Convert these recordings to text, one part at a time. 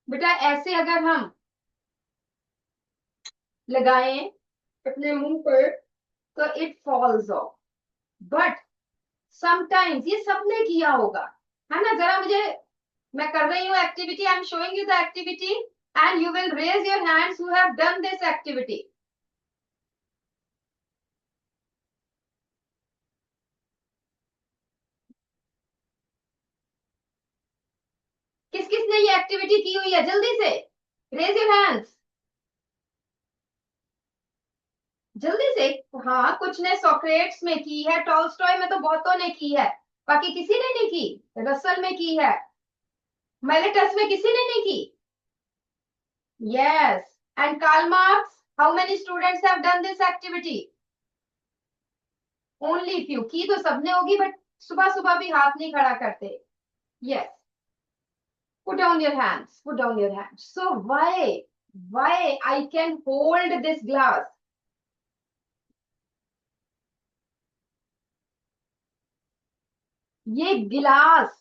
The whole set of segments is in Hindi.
बेटा ऐसे अगर हम लगाएं अपने मुंह पर तो it falls of, but sometimes ये सबने किया होगा, है ना। जरा मुझे, मैं कर रही हूँ activity, I am showing you the activity and you will raise your hands who have done this activity. किस किस ने ये एक्टिविटी की हुई है, जल्दी से रेज योर हैंड्स, जल्दी से। हाँ, कुछ ने सोक्रेट्स में की है, टॉलस्टॉय में तो बहुतों ने की है, बाकी किसी ने नहीं की। रसल में की है, मेलेटस में किसी ने नहीं की। Yes, and Karl Marx, how many students have done this activity? Only few. की तो सबने होगी, बट सुबह सुबह भी हाथ नहीं खड़ा करते। Yes, put down your hands, put down your hands. So why I can hold this glass? ये गिलास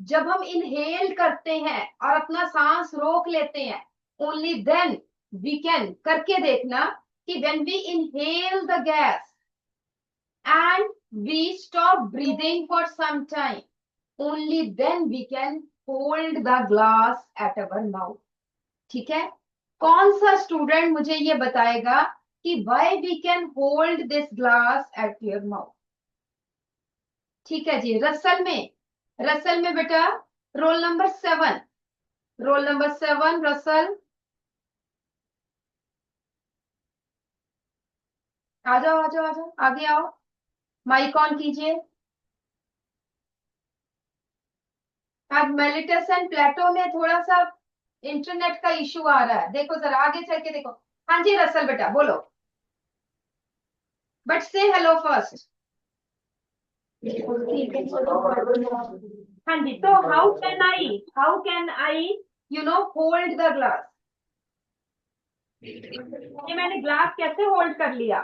जब हम इनहेल करते हैं और अपना सांस रोक लेते हैं, ओनली देन वी कैन, करके देखना कि when we inhale the gas and we stop breathing for some time, only then we can hold the glass at our mouth. ठीक है, कौन सा स्टूडेंट मुझे ये बताएगा कि why we can hold this glass at your mouth? ठीक है जी, रसल में बेटा roll number 7, roll number 7 Russell, आ जाओ आ जाओ आ जाओ, आगे आओ, माइक ऑन कीजिए। आज मेलिटस एंड प्लेटो में थोड़ा सा इंटरनेट का इशू आ रहा है, देखो जरा आगे चल के देखो। हाँ जी रसल बेटा बोलो, बट से हेलो फर्स्ट। हाँ जी, तो how can I hold the glass, ये मैंने ग्लास कैसे होल्ड कर लिया?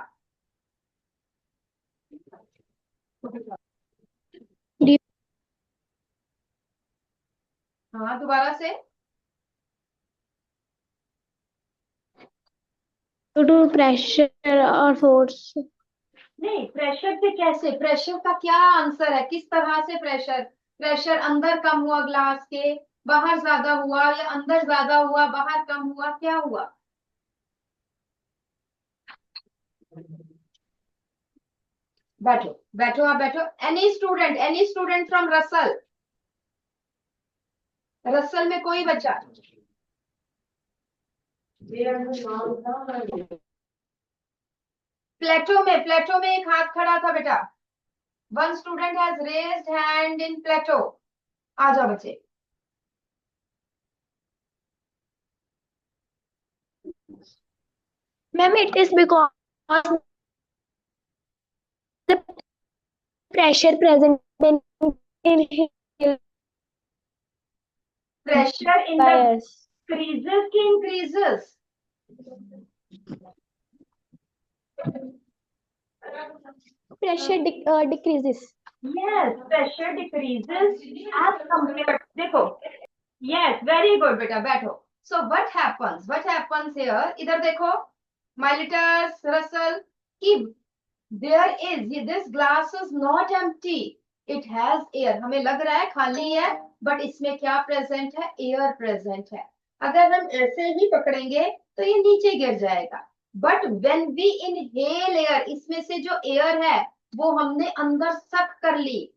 हाँ दोबारा से। ड्यू टू प्रेशर और फोर्स। नहीं, प्रेशर से कैसे, प्रेशर का क्या आंसर है, किस तरह से प्रेशर? प्रेशर अंदर कम हुआ ग्लास के, बाहर ज्यादा हुआ, या अंदर ज्यादा हुआ बाहर कम हुआ, क्या हुआ? बैठो बैठो, आप बैठो। Any student from Russell, Russell में कोई बच्चा? प्लेटो में एक हाथ खड़ा था बेटा, one student has raised hand in Plato. आ जाओ बच्चे। Ma'am it is because the pressure present in pressure in the bias. Creases की increases? Pressure decreases. Yes, pressure decreases as compare, देखो। यस, वेरी गुड बेटा, बैठो। सो व्हाट हैपेंस हियर, इधर देखो माइलिटस रसल, कि there is, this glass is not empty, it has air. हमें लग रहा है खाली है, बट इसमें क्या प्रेजेंट है? एयर प्रेजेंट है। अगर हम ऐसे ही पकड़ेंगे तो ये नीचे गिर जाएगा, but when we inhale air, इसमें से जो एयर है वो हमने अंदर सक कर ली।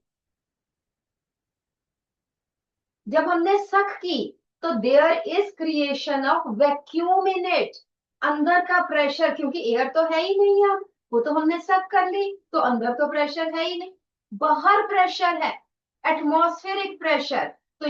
जब हमने सक की तो there is creation of vacuum in it, अंदर का प्रेशर, क्योंकि एयर तो है ही नहीं, अब वो तो हमने सक कर ली, तो अंदर तो प्रेशर है ही नहीं, बाहर प्रेशर है, एटमॉस्फेरिक प्रेशर। तो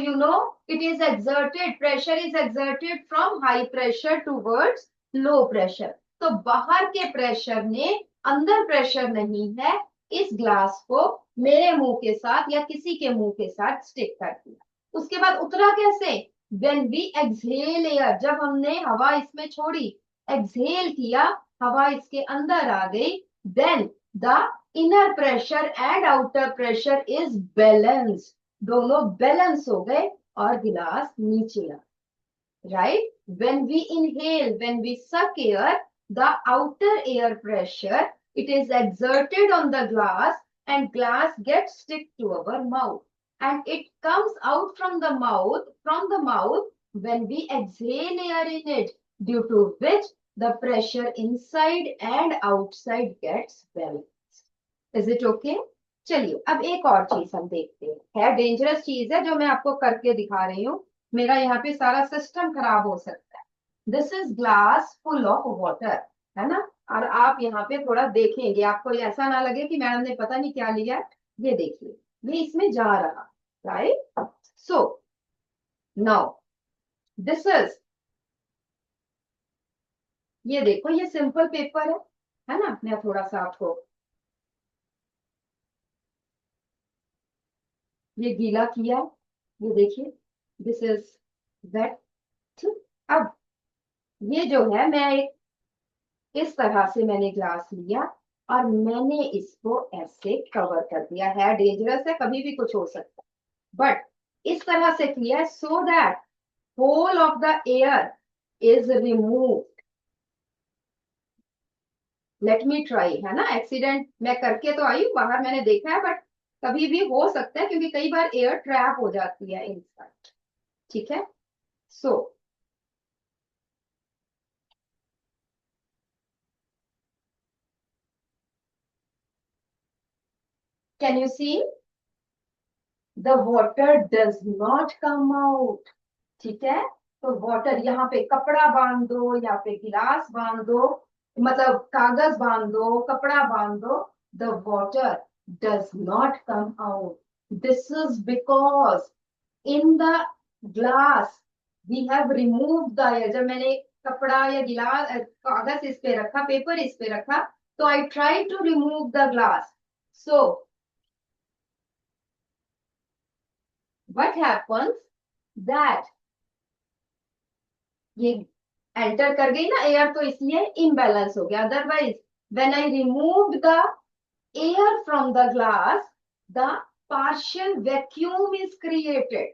it is exerted, pressure is exerted from high pressure towards low pressure. तो बाहर के प्रेशर ने अंदर प्रेशर नहीं है, इस ग्लास को मेरे मुंह के साथ या किसी के मुंह के साथ स्टिक कर दिया। उसके बाद उतरा कैसे? वेन वी एक्सहेल एयर, जब हमने हवा इसमें छोड़ी, एक्सहेल किया, हवा इसके अंदर आ गई, then the inner pressure and outer pressure is balance, दोनों बैलेंस हो गए और गिलास नीचे आ। right? When we inhale, when we suck air, the outer air pressure, it is exerted on the glass and glass gets stick to our mouth and it comes out from the mouth when we exhale air in it, due to which the pressure inside and outside gets balanced. Is it okay? चलिए अब एक और चीज हम देखते हैं, है डेंजरस चीज है जो मैं आपको करके दिखा रही हूँ, मेरा यहाँ पे सारा सिस्टम खराब हो सकता है। This is glass full of water, है ना? और आप यहाँ पे थोड़ा देखेंगे, आपको ऐसा ना लगे कि मैडम ने पता नहीं क्या लिया। ये देखिए, ये इसमें जा रहा, right? So now this is, ये देखो ये सिंपल पेपर है ना? मैं थोड़ा सा आपको ये गीला किया, ये देखिए, दिस इज वेट। अब ये जो है, मैं एक इस तरह से मैंने ग्लास लिया और मैंने इसको ऐसे कवर कर दिया। है डेंजरस है, कभी भी कुछ हो सकता है, बट इस तरह से किया so that whole of the air is remove. Let me try, है ना? एक्सीडेंट मैं करके तो आई हूं बाहर, मैंने देखा है, बट कभी भी हो सकता है क्योंकि कई बार एयर ट्रैप हो जाती है इनसाइड। ठीक है, so can you see the water does not come out. ठीक है, तो वाटर यहाँ पे कपड़ा बांध दो या पे गिलास बांध दो, मतलब कागज बांध दो, कपड़ा बांध दो, the water does not come out. This is because in the glass we have remove the air. जब मैंने कपड़ा या गिलास कागज इस पे रखा, पेपर इस पे रखा, तो I try to remove the glass. So what happens that ये एंटर कर गई ना एयर, तो इसलिए इम्बैलेंस हो गया। Otherwise when I remove the air from the glass, the partial vacuum is created,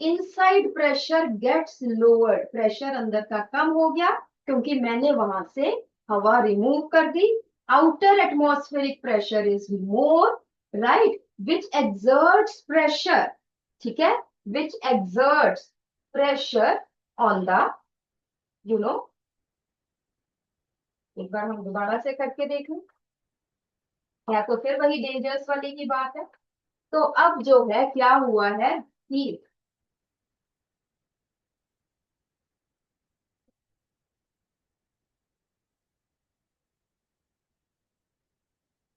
inside pressure gets lowered, pressure अंदर का कम हो गया क्योंकि मैंने वहां से हवा रिमूव कर दी। outer atmospheric pressure is more, right, which exerts pressure, ठीक है, which exerts pressure on the, you know, एक बार हम दोबारा से करके देख लें, या तो फिर वही डेंजरस वाली की बात है। तो अब जो है क्या हुआ है कि,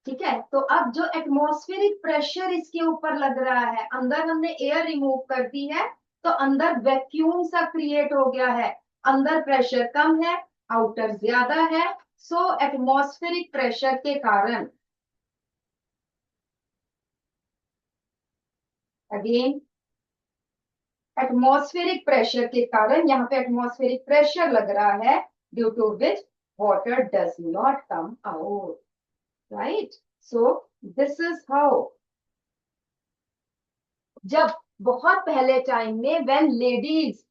ठीक है, तो अब जो एटमॉस्फेरिक प्रेशर इसके ऊपर लग रहा है, अंदर हमने एयर रिमूव कर दी है, तो अंदर वैक्यूम सा क्रिएट हो गया है। अंदर प्रेशर कम है, आउटर ज्यादा है। सो एटमॉस्फेरिक प्रेशर के कारण, अगेन एटमॉस्फेरिक प्रेशर के कारण, यहाँ पे एटमॉस्फेरिक प्रेशर लग रहा है, due to which water does not come out, right? So this is how, जब बहुत पहले टाइम में when ladies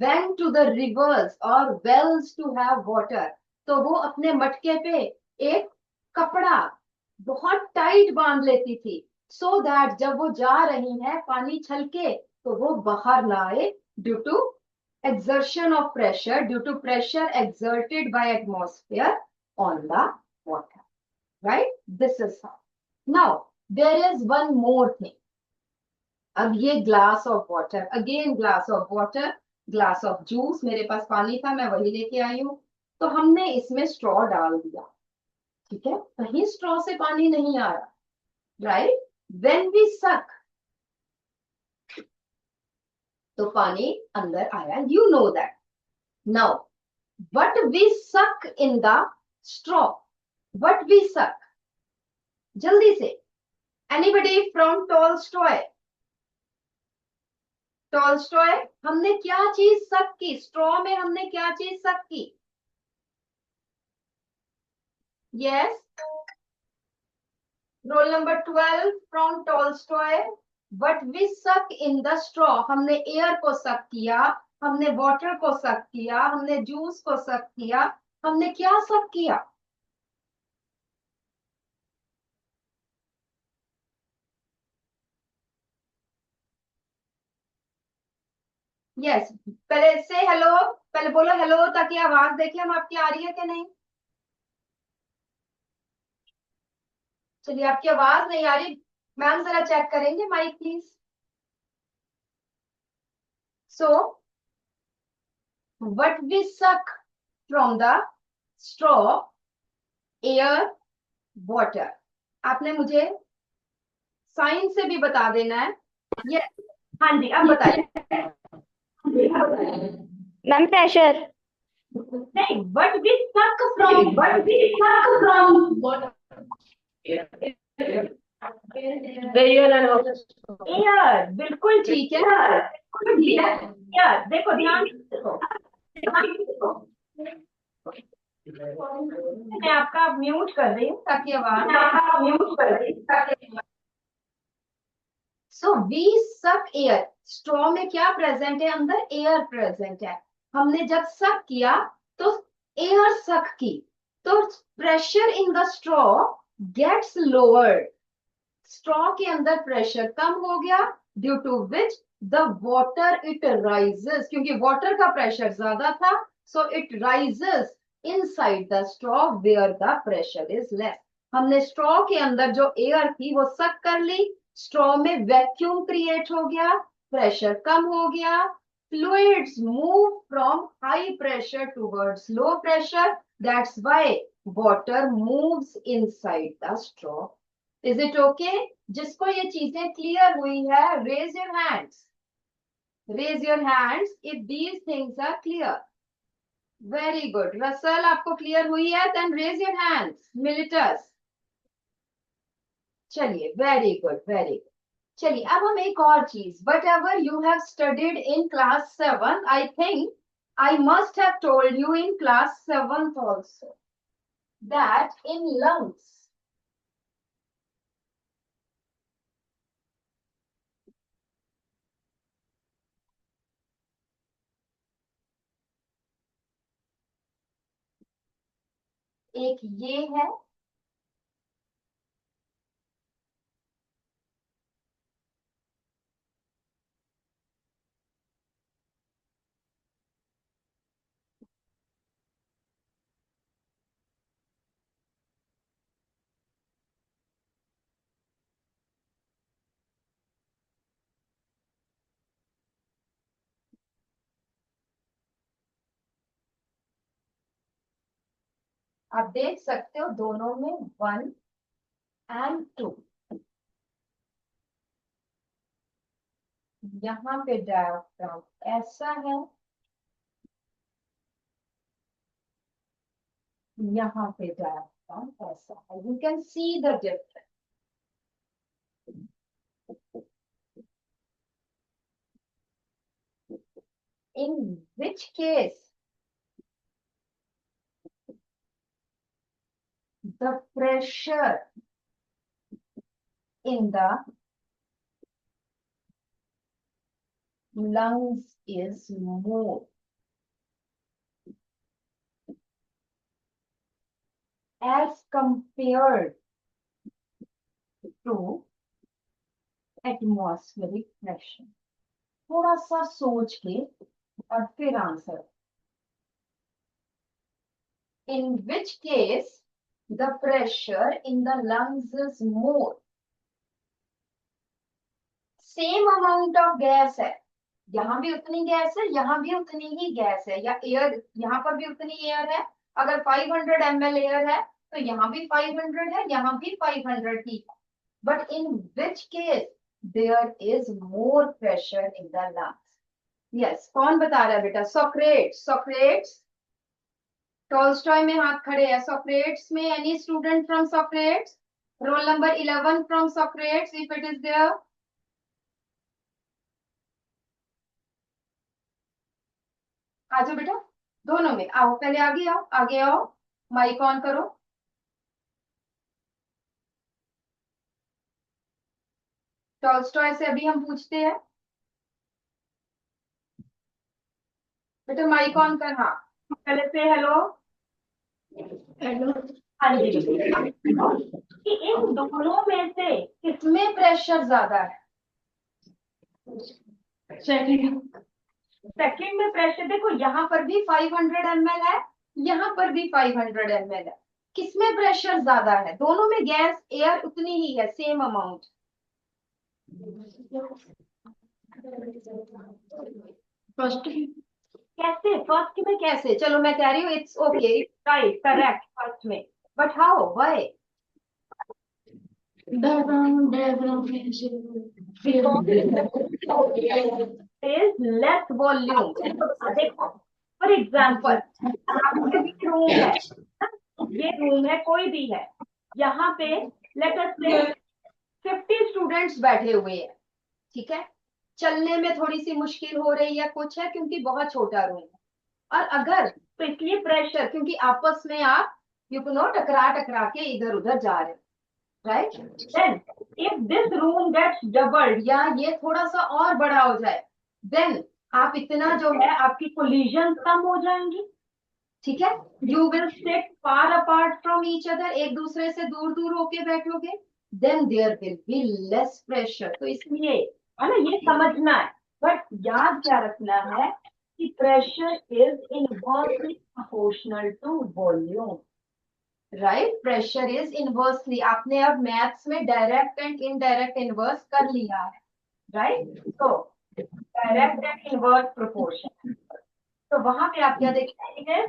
went to the rivers और वेल्स टू हैव वाटर, तो वो अपने मटके पे एक कपड़ा बहुत टाइट बांध लेती थी, सो दैट जब वो जा रही हैं पानी छलके तो वो बाहर ना आए, due to exertion of pressure, due to pressure exerted by atmosphere on the water, right? This is how. Now there is one more thing. अब ये glass of water, again glass of water, glass of juice, मेरे पास पानी था मैं वही लेके आई हूं, तो हमने इसमें स्ट्रॉ डाल दिया। ठीक है, कहीं स्ट्रॉ से पानी नहीं आ रहा, राइट? व्हेन वी सक, तो पानी अंदर आया, you know that. Now what we suck in the straw, what we suck, जल्दी से, एनीबडी फ्रॉम टॉलस्टॉय? टॉलस्टॉय, हमने क्या चीज सक की स्ट्रॉ में, हमने क्या चीज सक की? Yes, roll number 12 from Tolstoy, what we suck in the straw, हमने एयर को सक किया, हमने वाटर को सक किया, हमने जूस को सक किया, हमने क्या सक किया? यस, पहले से हेलो, पहले बोलो हेलो ताकि आवाज देखें हम आपकी आ रही है कि नहीं। चलिए, आपकी आवाज नहीं आ रही। मैम जरा चेक करेंगे mike please. So what we suck from the straw, air, water. आपने मुझे साइंस से भी बता देना है। ये हाँ जी, अब बताइए। Ma'am pressure. नहीं, what we suck from, what we suck from air. बिल्कुल ठीक है। यार देखो, ध्यान देखो, मैं आपका म्यूट कर रही हूँ ताकि आवाज। So we suck air. Straw में क्या प्रेजेंट है? अंदर एयर प्रेजेंट है। हमने जब सक किया तो एयर सक की, तो pressure in the straw gets lowered. Straw के अंदर प्रेशर कम हो गया, due to which the water it rises, क्योंकि वाटर का प्रेशर ज्यादा था, so it rises inside the straw where the pressure is less. हमने स्ट्रॉ के अंदर जो एयर थी वो सक कर ली, स्ट्रॉ में वैक्यूम क्रिएट हो गया, प्रेशर कम हो गया, fluids move from high pressure towards low pressure. That's why water moves inside the straw. Is it okay? जिसको ये चीजें क्लियर हुई है, raise your hands. Raise your hands if these things are clear. Very good. Russell, आपको क्लियर हुई है? Then raise your hands. Militus. चलिए, very good, very good. चलिए, अब हम एक और चीज, what ever you have studied in class 7, I think I must have told you in class 7th also that in lungs, एक ये है, आप देख सकते हो दोनों में 1 and 2। यहाँ पे डायफ्राम ऐसा है, यहाँ पे डायफ्राम ऐसा है। You can see the difference. In which case the pressure in the lungs is more as compared to atmospheric pressure। थोड़ा सा सोच के और फिर answer. In which case the pressure in the lungs is more। Same amount of gas है, यहाँ भी उतनी गैस है, यहाँ भी उतनी ही गैस है, या एयर, यहाँ पर भी उतनी एयर है। अगर 500 ml एयर है तो यहाँ भी 500 है, यहाँ भी 500 ही है। But in which case there is more pressure in the lungs. Yes, कौन बता रहा है बेटा? सोक्रेट्स। सोक्रेट्स, टॉलस्टॉय में हाथ खड़े हैं। सोक्रेट्स में any student from Socrates? Roll number 11 from Socrates, if it is there. आ जाओ बेटा, दोनों में आओ, पहले आगे आओ, आगे आओ, माइक ऑन करो। टॉलस्टॉय से अभी हम पूछते हैं। बेटा माइक ऑन कर, हाँ पहले से हेलो। हेलो। हाँ जी कि इन दोनों में से किसमें प्रेशर ज्यादा है? सेकंड। सेकंड में प्रेशर, देखो यहाँ पर भी 500 ml है, यहाँ पर भी 500 ml है। किसमें प्रेशर ज्यादा है? दोनों में गैस एयर उतनी ही है, सेम अमाउंट। फर्स्ट। कैसे फर्स्ट में? कैसे? चलो मैं कह रही हूँ it's okay, right, correct, first में। But how, why? Diagram is less volume। देखो फॉर एग्जाम्पल, आपके भी रूम है, ये रूम है, कोई भी है, यहाँ पे लेट अस से 50 स्टूडेंट्स बैठे हुए हैं, ठीक है। चलने में थोड़ी सी मुश्किल हो रही है, कुछ है, क्योंकि बहुत छोटा रूम है। और अगर तो इसलिए प्रेशर, क्योंकि आपस में आप टकरा टकरा के इधर उधर जा रहे हो, right. Then if this room gets doubled, या ये थोड़ा सा और बड़ा हो जाए, देन आप इतना जो है आपकी कोलिजन कम हो जाएंगी, ठीक है। You will sit far apart from each other, एक दूसरे से दूर दूर होके बैठोगे, then there will be less pressure. तो इसलिए है ना, ये समझना है। बट याद क्या रखना है कि pressure is inversely proportional to volume, right. Pressure is inversely, आपने अब मैथ्स में डायरेक्ट एंड इनडायरेक्ट इनवर्स कर लिया है, राइट। तो डायरेक्ट एंड इनवर्स प्रोपोर्शन, तो वहां पे आप क्या देखेंगे?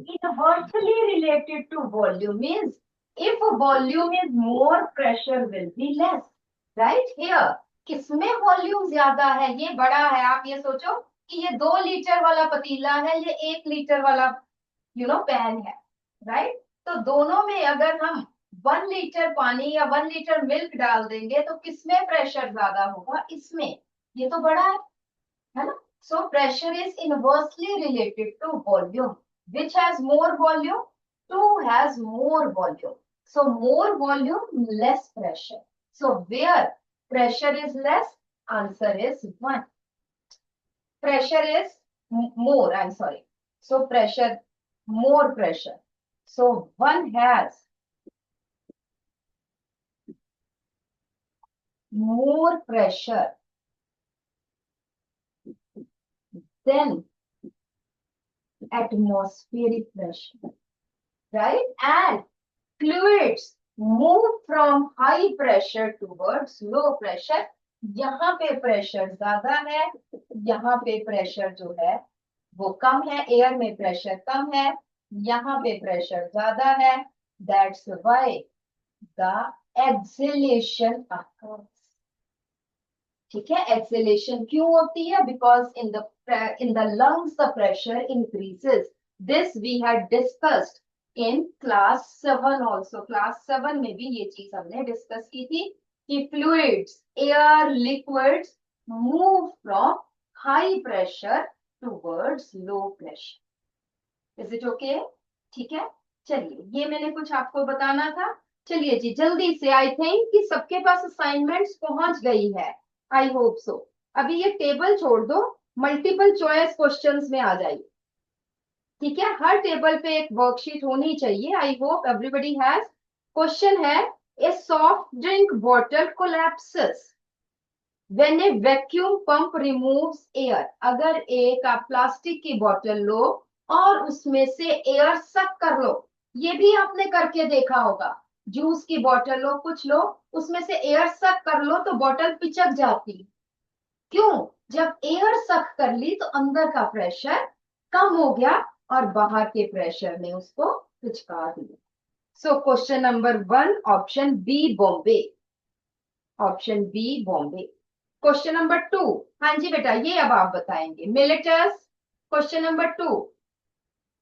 Inversely related to volume means if volume is more, pressure will be less, right. Here किसमें वॉल्यूम ज्यादा है? ये बड़ा है, आप ये सोचो कि ये 2 लीटर वाला पतीला है, ये 1 लीटर वाला पैन है, राइट। तो दोनों में अगर हम 1 लीटर पानी या 1 लीटर मिल्क डाल देंगे तो किसमें प्रेशर ज्यादा होगा? इसमें, ये तो बड़ा है ना। So pressure is inversely related to volume, which has more volume, two has more volume, so more volume less pressure, so where pressure is less, answer is 1। pressure is more, I'm sorry, so pressure, more pressure, so one has more pressure than atmospheric pressure, right? And fluids move from high pressure towards low pressure, यहाँ पे प्रेशर ज्यादा है, यहाँ पे प्रेशर जो है वो कम है, एयर में प्रेशर कम है, यहाँ पे प्रेशर ज्यादा है, that's why the acceleration occurs, ठीक है। एक्सेलेशन क्यों होती है? Because in the lungs the pressure increases, this we had discussed in class 7 also. Class 7 में भी ये चीज हमने डिस्कस की थी कि fluids, air, liquids move from high pressure towards low pressure. Is it okay? ठीक है, चलिए ये मैंने कुछ आपको बताना था। चलिए जी जल्दी से, आई थिंक कि सबके पास असाइनमेंट्स पहुंच गई है, आई होप सो। अभी ये टेबल छोड़ दो, मल्टीपल चॉइस क्वेश्चंस में आ जाइए, ठीक है। हर टेबल पे एक वर्कशीट होनी चाहिए, I hope everybody has. Question है, a soft drink bottle collapses when a vacuum pump removes air. अगर एक आप प्लास्टिक की बोतल लो और उसमें से एयर सक कर लो, ये भी आपने करके देखा होगा। जूस की बोतल लो, कुछ लो, उसमें से एयर सक कर लो तो बोतल पिचक जाती। क्यों? जब एयर सक कर ली तो अंदर का प्रेशर कम हो गया और बाहर के प्रेशर ने उसको पिचका दिया। So question number 1 option B Bombay, option B Bombay. Question number 2, हाँ जी बेटा ये अब आप बताएंगे, मिलिटस। क्वेश्चन नंबर 2,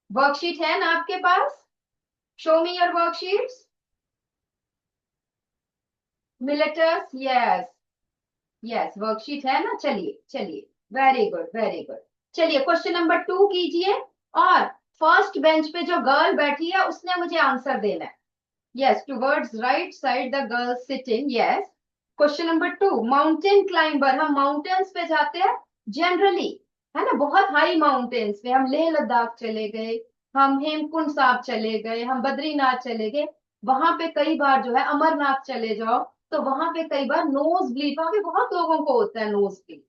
वर्कशीट है ना आपके पास? Show me your worksheets. Miletus, yes yes, worksheet है ना। चलिए चलिए, वेरी गुड वेरी गुड। चलिए क्वेश्चन नंबर 2 कीजिए, और फर्स्ट बेंच पे जो गर्ल बैठी है उसने मुझे आंसर देना है। Yes, towards right side the girl sitting, yes. Question number 2, mountain climber, हम माउंटेन्स पे जाते हैं जनरली, है ना, बहुत हाई माउंटेन्स में हम लेह लद्दाख चले गए, हम हेमकुंड साहब चले गए, हम बद्रीनाथ चले गए, वहां पे कई बार जो है अमरनाथ चले जाओ, तो वहां पे कई बार नोज ब्लीड, वहां पे बहुत लोगों को होता है nose bleed.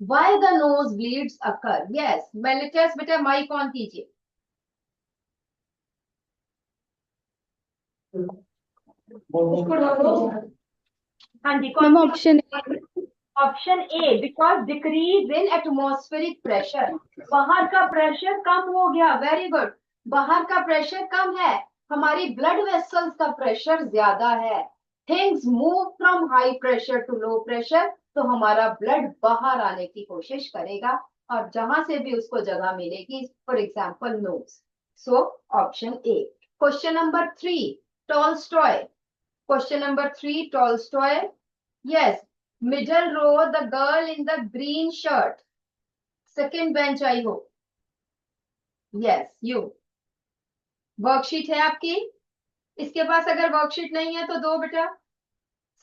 Why the nose bleeds occur? Yes, Miletus बेटा माइक ऑन कीजिए। हाँ जी, कौन ma'am C? Option option A, because decrease in atmospheric pressure, बाहर का प्रेशर कम हो गया। वेरी गुड, बाहर का प्रेशर कम है, हमारी ब्लड वेसल्स का प्रेशर ज्यादा है। Things move from high pressure to low pressure, तो हमारा ब्लड बाहर आने की कोशिश करेगा, और जहां से भी उसको जगह मिलेगी, for example nose. So option A. Question number 3, Tolstoy. Question number 3, Tolstoy. Yes, middle row, the girl in the green shirt. Second bench, I hope. Yes, you. Worksheet है आपकी? इसके पास अगर वर्कशीट नहीं है तो दो बेटा।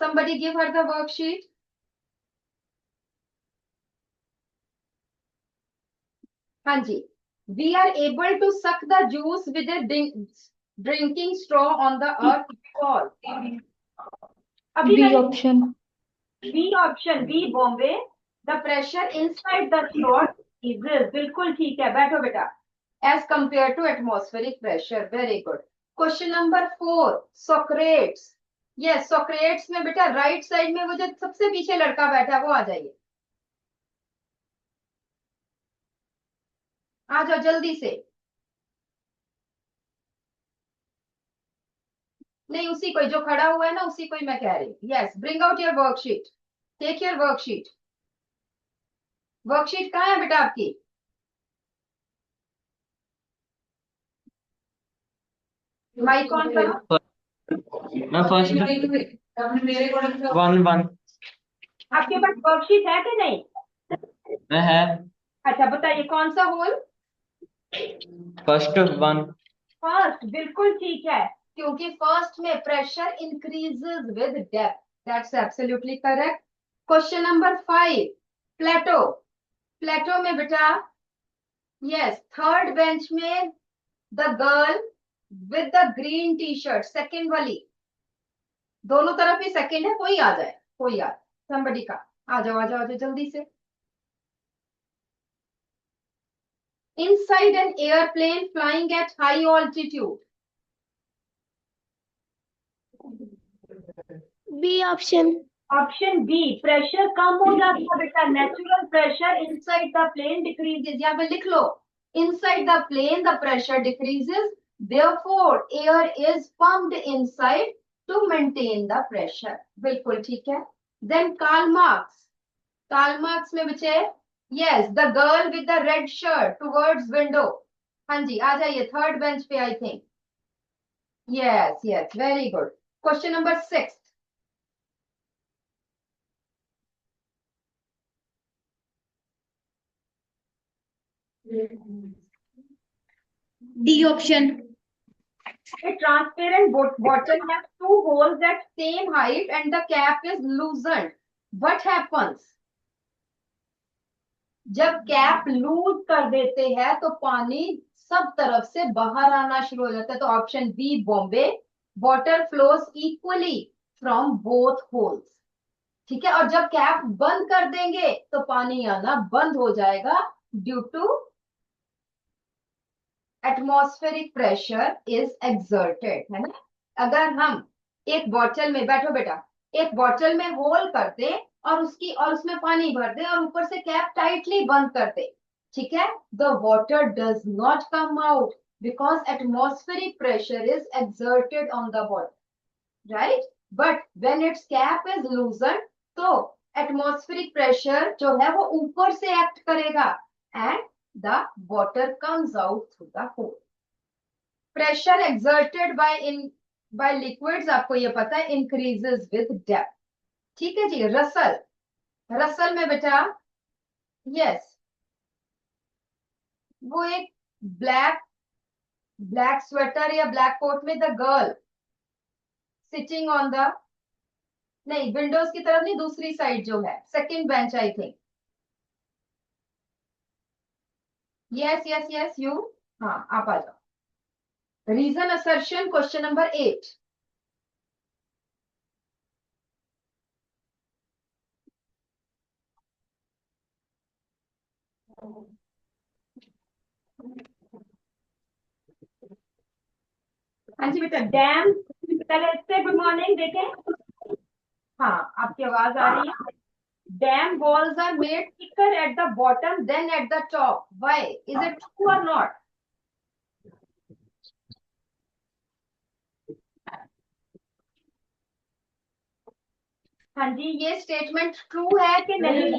Somebody give her the worksheet. हाँ जी। We are able to suck the juice with a drinking straw on the earth wall. अभी बी मैंने option B option, B Bombay, the pressure inside the straw is, बिल्कुल ठीक है, बैठो बेटा। As compared to atmospheric pressure, very good. Question number 4, Socrates. Yes, Socrates में बेटा राइट साइड में वो जो सबसे पीछे लड़का बैठा है वो आ जाइए, आ जाओ जल्दी से। नहीं, उसी को जो खड़ा हुआ है ना, उसी को ही मैं कह रही हूँ। Yes, bring out your worksheet, take your worksheet. Worksheet कहाँ है बेटा आपकी? माइक ऑन करो। मैं फर्स्ट वन वन आपके पास वर्कशीट है कि नहीं? में है। अच्छा बताइए कौन सा होल? First one. फर्स्ट, बिल्कुल ठीक है, क्योंकि फर्स्ट में pressure increases with depth. That's absolutely correct. Question number 5, प्लेटो। प्लेटो में बेटा, यस, थर्ड बेंच में the girl with the green tea shirt, second वाली, दोनों तरफ ही सेकेंड है, कोई आ जाए, कोई आ, somebody का, आ जाओ आ जाओ आ जाओ जल्दी से। Inside an airplane flying at high altitude. B option option B, pressure कम हो जाता है बेटा, natural pressure inside the plane decreases. यहाँ पे लिख लो, inside the plane the pressure decreases, therefore air is pumped inside to maintain the pressure. बिल्कुल ठीक है। Then Karl Marx. Karl Marx में बचे, yes, the girl with the red shirt towards window. हाँ जी, आ जाइए थर्ड बेंच पे, I think. Yes yes, very good. Question number 6, D option a transparent bottle has two holes at same height and the cap is loosened. What happens? जब कैप लूज कर देते हैं तो पानी सब तरफ से बाहर आना शुरू हो जाता है, तो option B Bombay, water flows equally from both holes. ठीक है, और जब कैप बंद कर देंगे तो पानी आना बंद हो जाएगा, due to atmospheric pressure is exerted, है ना। अगर हम एक बॉटल में, बैठो बेटा, एक बॉटल में होल कर दे और उसमें पानी भर दे और ऊपर से कैप टाइटली बंद कर दे, ठीक है, the water does not come out because atmospheric pressure is exerted on the bottle, right. But when it's cap is लूजन, तो एटमॉस्फेरिक प्रेशर जो है वो ऊपर से एक्ट करेगा and the water comes out through the hole. Pressure exerted by liquids, आपको ये पता है, increases with depth. ठीक है जी। रसल, रसल में बेटा, यस, वो एक ब्लैक ब्लैक स्वेटर या ब्लैक कोट में the girl sitting on the, नहीं विंडोज की तरफ नहीं, दूसरी साइड जो है, second bench I think. Yes yes yes you, हाँ आप आ जाओ। Reason assertion question number 8। हाँ जी बेटा, डैम, पहले से गुड मॉर्निंग देखें। हाँ आपकी आवाज आ रही है। Dam walls are made thicker at the bottom than at the top. Why? Is it true or not? हाँ जी, ये स्टेटमेंट ट्रू है कि नहीं?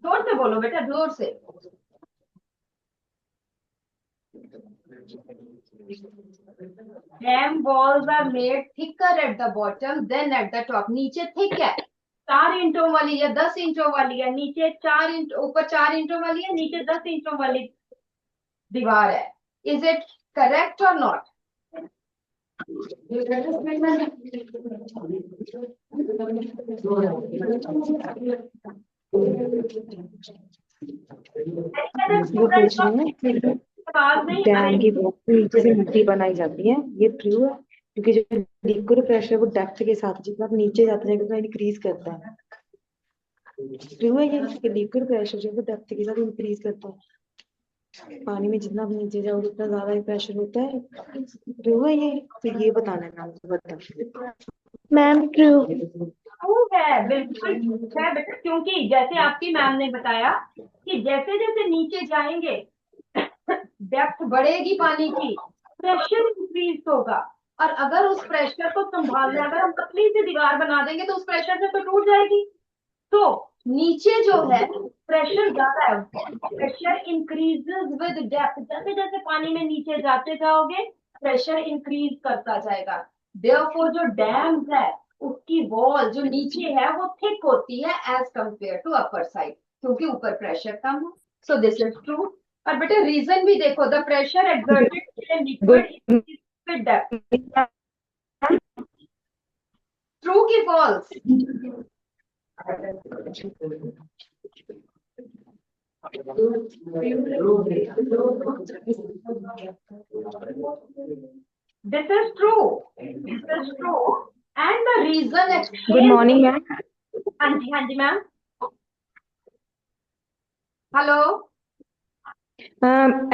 जोर से बोलो बेटा, जोर से। Dam walls are made thicker at the bottom than at the top. नीचे थिक है, 4 इंचों वाली या 10 इंचों वाली है, नीचे 4 इंच, ऊपर 4 इंचों वाली है, नीचे 10 इंचों वाली दीवार है। इज इट करेक्ट और नॉट? वो पूछ रहे हैं कि डैम की ब्लॉक नीचे से मिट्टी बनाई जाती है, ये ट्रू है? क्योंकि जो लिक्विड प्रेशर वो डेप्थ के साथ जितना आप नीचे जाते जाएंगे उतना इंक्रीज करता है। ट्रू है ये कि लिक्विड प्रेशर जो है वो डेप्थ के साथ इंक्रीज करता है, पानी में जितना आप नीचे जाओगे उतना ज्यादा प्रेशर होता है। ट्रू है ये? तो ये बताना है मुझे, बता। Ma'am true. ट्रू है, बिल्कुल है बेटा, क्योंकि जैसे आपकी मैम ने बताया कि जैसे जैसे नीचे जाएंगे डेप्थ बढ़ेगी पानी की, प्रेशर इंक्रीज होगा, और अगर उस प्रेशर को संभालना, अगर हम पतली सी दीवार बना देंगे तो उस प्रेशर से तो टूट जाएगी। तो नीचे जो है प्रेशर ज्यादा है, प्रेशर इंक्रीजेस विद डेप्थ, जैसे जैसे पानी में नीचे जाते जाओगे प्रेशर इंक्रीज करता जाएगा। देयरफॉर जो डैम्स है उसकी वॉल जो नीचे है वो थिक होती है as compared to upper side, क्योंकि ऊपर प्रेशर कम है। So this is true. और बेटे रीजन भी देखो, the pressure exerted in liquid with depth. True की false? This is true. This is true. And the reason explains. Good morning ma'am. हाँ जी ma'am. Hello.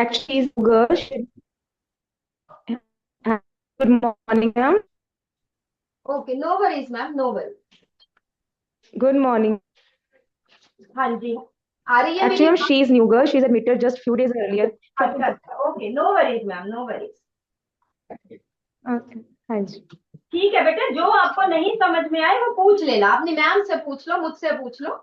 Actually girl. Good morning ma'am. Okay, no worries ma'am, no worries. Good morning. हाँ जी, आ रही है Actually, मेरी? ma'am, she is new girl. She is admitted just few days earlier. अच्छा अच्छा, okay, no worries ma'am, no worries. Okay. हाँ जी। ठीक है बेटा, जो आपको नहीं समझ में आए वो पूछ लेना, अपनी मैम से पूछ लो, मुझसे पूछ लो।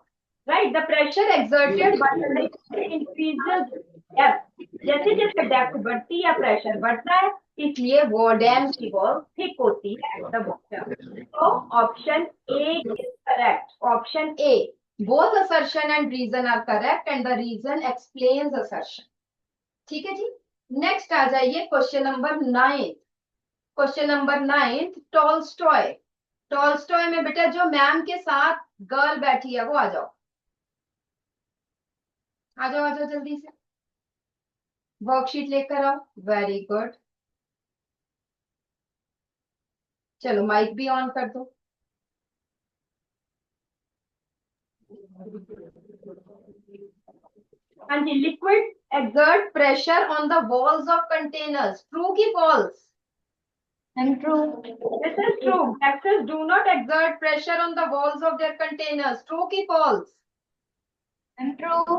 Right, the pressure exerted by the liquid increases depth. जैसे जैसे डेप्थ बढ़ती है प्रेशर बढ़ता है, इसलिए वो डैम की वॉल थिक होती है एट द बॉटम। तो option A is correct. Option A, both assertion and reason are correct and the reason explains assertion. ठीक है जी, नेक्स्ट आ जाइए question number 9। Question number 9, Tolstoy. Tolstoy में बेटा जो मैम के साथ गर्ल बैठी है वो आ जाओ, आ जाओ, आ जाओ जल्दी से, वर्कशीट लेकर आओ। वेरी गुड, चलो माइक भी ऑन कर दो। हाँ जी, liquid exert pressure on the walls of containers. True की false? And true. This is true. Gases do not exert pressure on the walls of their containers. True की false? And true.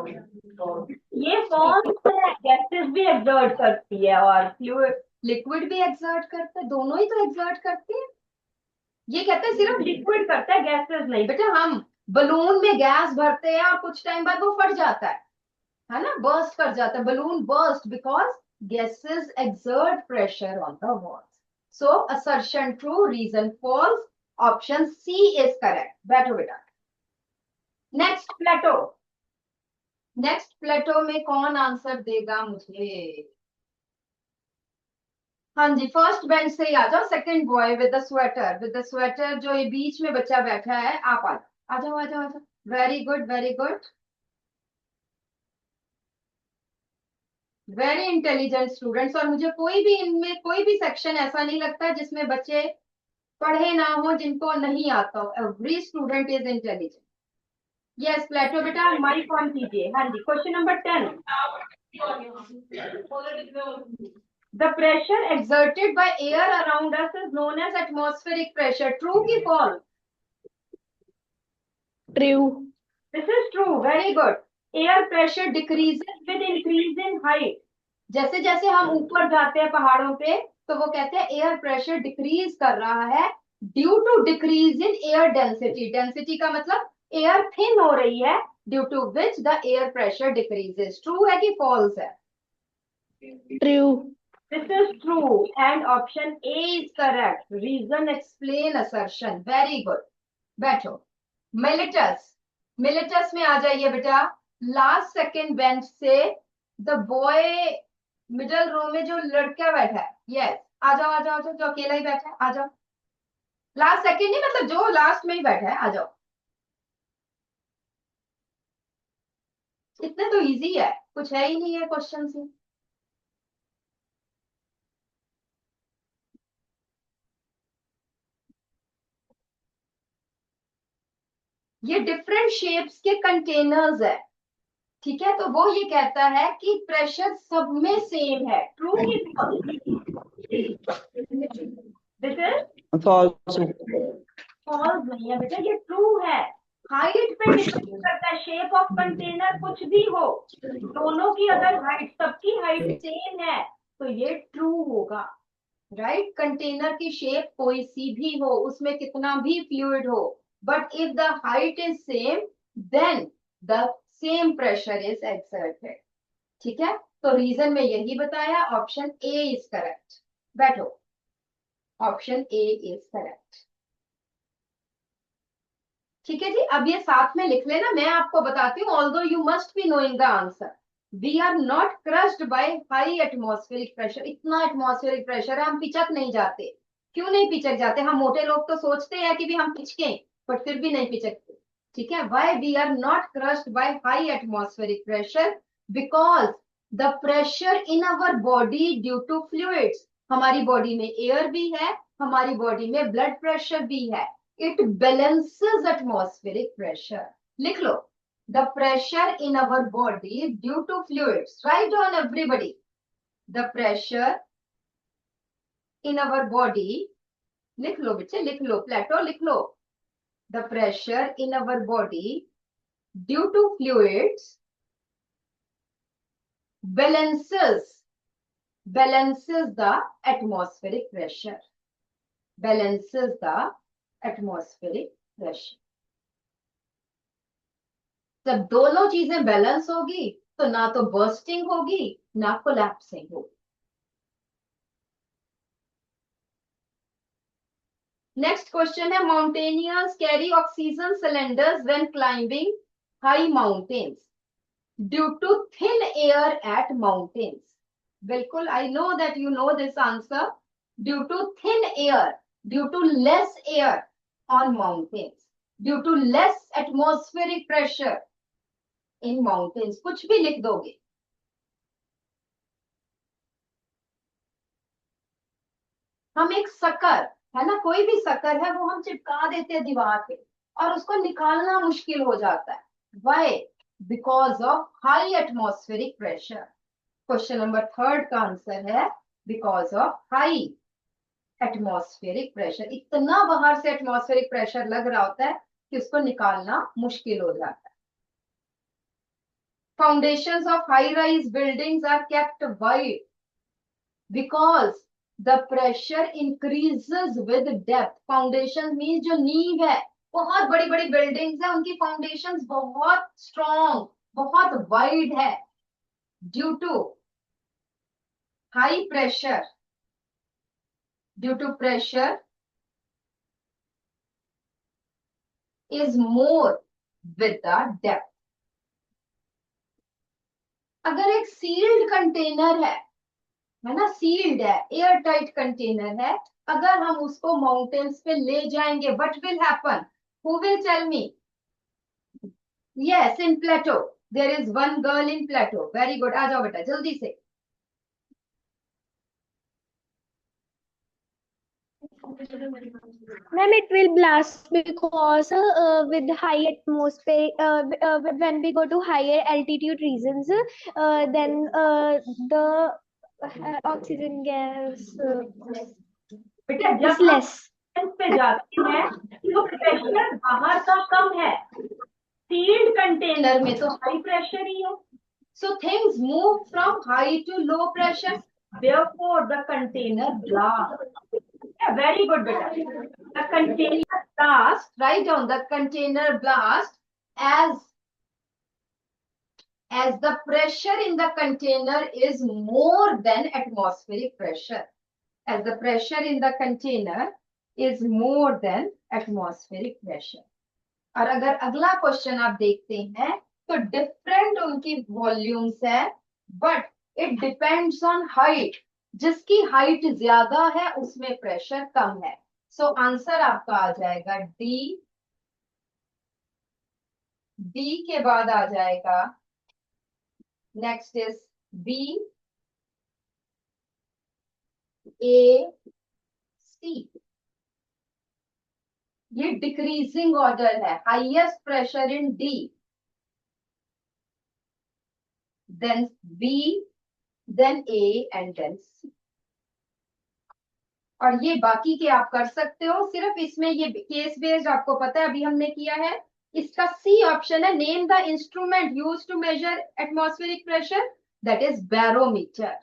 ये false है, gases भी exert करती है और fluid liquid भी exert करता है, दोनों ही तो exert करते हैं। ये कहते हैं सिर्फ लिक्विड करता है, गैसेस नहीं। बेटा हम बलून में गैस भरते हैं और कुछ टाइम बाद वो फट जाता है ना, बर्स्ट कर जाता है, balloon burst because gases exert pressure on the walls. So assertion true, reason false, option C is correct. बैठो बेटा। नेक्स्ट प्लेटो। नेक्स्ट प्लेटो में कौन आंसर देगा मुझे? हाँ जी, फर्स्ट बेंच से ही आ जाओ, second boy with the sweater, जो ये बीच में बच्चा बैठा है, आप आ जाओ आ जाओ आ जाओ। Very good very good, very intelligent students. और मुझे कोई भी इनमें कोई भी सेक्शन ऐसा नहीं लगता जिसमें बच्चे पढ़े ना हो, जिनको नहीं आता हो। Every student is intelligent. Yes Plato बेटा, माइक ऑन कीजिए। हाँ जी, question number 10। The pressure exerted by air around us is known as atmospheric pressure. True ki false? True. This is true. Very good. Air pressure decreases with increase in height. जैसे जैसे हम ऊपर जाते हैं पहाड़ों पे, तो वो कहते हैं एयर प्रेशर डिक्रीज कर रहा है due to decrease in air density. Density का मतलब एयर थिन हो रही है, due to which the air pressure decreases. True है कि फॉल्स है? True. This is true and option A is correct. Reason, explain, assertion. Very good. बैठो। मिलिटस, मिलिटस में आ जाइए बेटा। लास्ट सेकंड बेंच से द बॉय, मिडल रो में जो लड़का बैठा है, यस आ जाओ आ जाओ आ जाओ, जो अकेला ही बैठा है आ जाओ। लास्ट सेकंड नहीं, मतलब जो लास्ट में ही बैठा है आ जाओ। इतने तो इजी है, कुछ है ही नहीं है क्वेश्चन से। ये डिफरेंट शेप्स के कंटेनर्स है, ठीक है? तो वो ये कहता है कि प्रेशर सब में सेम है। ट्रू की दिस इज फॉल्स। फॉल्स नहीं है बेटा, ये ट्रू है। हाइट पे डिपेंड करता है, शेप ऑफ कंटेनर कुछ भी हो, दोनों की अगर हाइट, सबकी हाइट सेम है तो ये ट्रू होगा। राइट? कंटेनर की शेप कोई सी भी हो, उसमें कितना भी फ्लूइड हो, but if the height is same then the same pressure is exerted. ठीक है? तो रीजन में यही बताया, ऑप्शन ए इज करेक्ट। बैठो, ऑप्शन ए इज करेक्ट। ठीक है जी, अब ये साथ में लिख लेना, मैं आपको बताती हूँ। Although you must be knowing the answer. We are not crushed by high atmospheric pressure. इतना एटमॉस्फेरिक प्रेशर है, हम पिचक नहीं जाते। क्यों नहीं पिचक जाते? हम मोटे लोग तो सोचते हैं कि भी हम पिचके, बट फिर भी नहीं पिचकते। ठीक है? Why we are not crushed by high atmospheric pressure? Because the pressure in our body due to fluids. हमारी बॉडी में एयर भी है, हमारी बॉडी में ब्लड प्रेशर भी है। It balances atmospheric pressure. लिख लो, the pressure in our body due to fluids. Write down everybody. The pressure in our body, लिख लो बच्चे, लिख लो, प्लेटो लिख लो। The pressure in our body due to fluids balances the atmospheric pressure. Balances the atmospheric pressure. जब दोनों चीजें बैलेंस होगी तो ना तो बर्स्टिंग होगी ना कोलैप्सिंग होगी। नेक्स्ट क्वेश्चन है, mountaineers carry oxygen cylinders when climbing high mountains due to thin air at mountains. बिल्कुल, I know that you know this answer. Due to thin air, due to less air on mountains, due to less atmospheric pressure in mountains. कुछ भी लिख दोगे। हम एक शक्कर है ना, कोई भी शक्कर है, वो हम चिपका देते हैं दीवार पे और उसको निकालना मुश्किल हो जाता है। Why? Because of high atmospheric pressure. Question number 3 का आंसर है because of high atmospheric pressure. इतना बाहर से एटमॉस्फेरिक प्रेशर लग रहा होता है कि उसको निकालना मुश्किल हो जाता है। Foundations of high-rise buildings are kept wide because the pressure increases with depth. Foundation means जो नींव है, बहुत बड़ी बड़ी बिल्डिंग्स है, उनकी फाउंडेशंस बहुत स्ट्रॉन्ग, बहुत वाइड है, due to high pressure, due to pressure is more with the depth. अगर एक सील्ड कंटेनर है है ना, सील्ड है, एयर टाइट कंटेनर है। अगर हम उसको माउंटेन्स पे ले जाएंगे, what will happen? Who will tell me? Yes, in Plato there is one girl in Plato. Very good, आ जाओ बेटा जल्दी से। Ma'am, it will blast because with high atmosphere, when we go to higher altitude regions, then the oxygen gas बेटा is जब हम less. पे जाते हैं तो प्रेशर बाहर का कम है, सील्ड कंटेनर में तो हाई प्रेशर ही हो। So things move from high to low pressure. Therefore, the container blasts. Yeah, very good, beta. The container blast. Write down the container blast as the pressure in the container is more than atmospheric pressure. As the pressure in the container is more than atmospheric pressure. और अगर अगला क्वेश्चन आप देखते हैं तो डिफरेंट उनकी वॉल्यूम्स है, but it depends on height. जिसकी हाइट ज्यादा है उसमें प्रेशर कम है। सो आंसर आपका आ जाएगा डी। डी के बाद आ जाएगा next is B, A, C. ये डिक्रीजिंग ऑर्डर है, highest pressure in D, then B, then A and then C. और ये बाकी के आप कर सकते हो, सिर्फ इसमें ये केस बेस्ड आपको पता है अभी हमने किया है। इसका सी ऑप्शन है, name the instrument use to measure atmospheric pressure, that is barometer.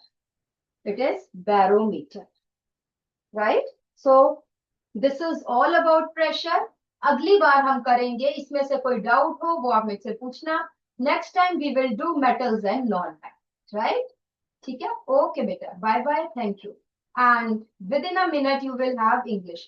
It is barometer, right? So this is all about pressure. अगली बार हम करेंगे, इसमें से कोई डाउट हो वो आप मुझसे पूछना। Next time we will do metals and non metals, right? ठीक है, ओके बेटा, bye bye, thank you, and within a minute you will have English.